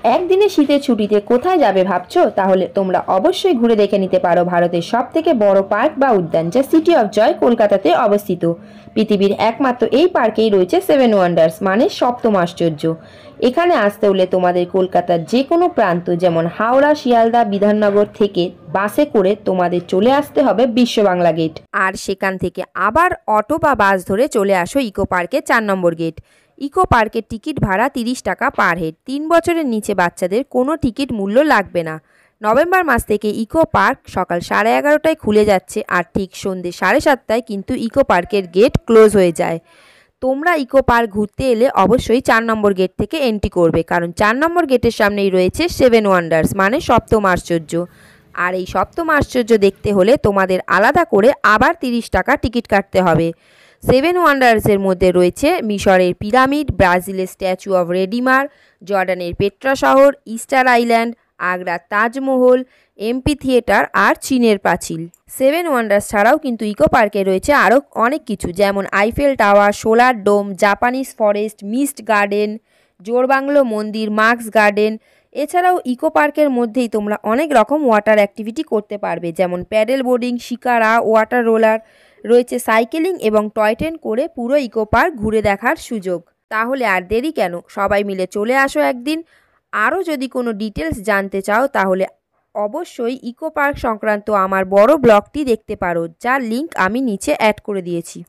একদিনে শীতের ছুটিতে কোথায় যাবে ভাবছো? তাহলে তোমরা অবশ্যই ঘুরে দেখে নিতে পারো ভারতের সবথেকে বড় পার্ক বা উদ্যান, যা সিটি অফ জয় কলকাতাতে অবস্থিত। পৃথিবীর একমাত্র এই পার্কেই রয়েছে সেভেন ওয়ান্ডার্স মানে সপ্তম আশ্চর্য। এখানে আসতে হলে তোমাদের কলকাতার যে কোনো প্রান্ত যেমন হাওড়া, শিয়ালদা, বিধাননগর থেকে বাসে করে তোমাদের চলে আসতে হবে বিশ্ব বাংলা গেট, আর সেখান থেকে আবার অটো বা বাস ধরে চলে আসো ইকো পার্কের 4 নম্বর গেট। ইকো পার্কের টিকিট ভাড়া 30 টাকা পার হেড। 3 বছরের নিচে বাচ্চাদের কোনো টিকিট মূল্য লাগবে না। নভেম্বর মাস থেকে ইকো পার্ক সকাল 11:30টায় খুলে যাচ্ছে, আর ঠিক সন্ধ্যে 7:30টায় কিন্তু ইকো পার্কের গেট ক্লোজ হয়ে যায়। তোমরা ইকো পার্ক ঘুরতে এলে অবশ্যই 4 নম্বর গেট থেকে এন্ট্রি করবে, কারণ 4 নম্বর গেটের সামনেই রয়েছে সেভেন ওয়ান্ডার্স মানে সপ্তম আশ্চর্য। আর এই সপ্তম আশ্চর্য দেখতে হলে তোমাদের আলাদা করে আবার 30 টাকা টিকিট কাটতে হবে। সেভেন ওয়ান্ডার্সের মধ্যে রয়েছে মিশরের পিরামিড, ব্রাজিলের স্ট্যাচু অফ রেডিমার, জর্ডানের পেট্রা শহর, ইস্টার আইল্যান্ড, আগ্রার তাজমহল, এমপি থিয়েটার আর চীনের পাঁচিল। সেভেন ওয়ান্ডার্স ছাড়াও কিন্তু ইকো পার্কে রয়েছে আরও অনেক কিছু, যেমন আইফেল টাওয়ার, সোলার ডোম, জাপানিজ ফরেস্ট, মিস্ট গার্ডেন, জোড়বাংলো মন্দির, মার্কস গার্ডেন। এছাড়াও ইকো পার্কের মধ্যেই তোমরা অনেক রকম ওয়াটার অ্যাক্টিভিটি করতে পারবে, যেমন paddle boarding, shikara, water roller, রয়েছে সাইকেলিং এবং টয় ট্রেন করে পুরো ইকো পার্ক ঘুরে দেখার সুযোগ। তাহলে আর দেরি কেন, সবাই মিলে চলে আসো একদিন। আরও যদি কোনো ডিটেলস জানতে চাও তাহলে অবশ্যই ইকো পার্ক সংক্রান্ত আমার বড় ব্লগটি দেখতে পারো, যার লিঙ্ক আমি নিচে অ্যাড করে দিয়েছি।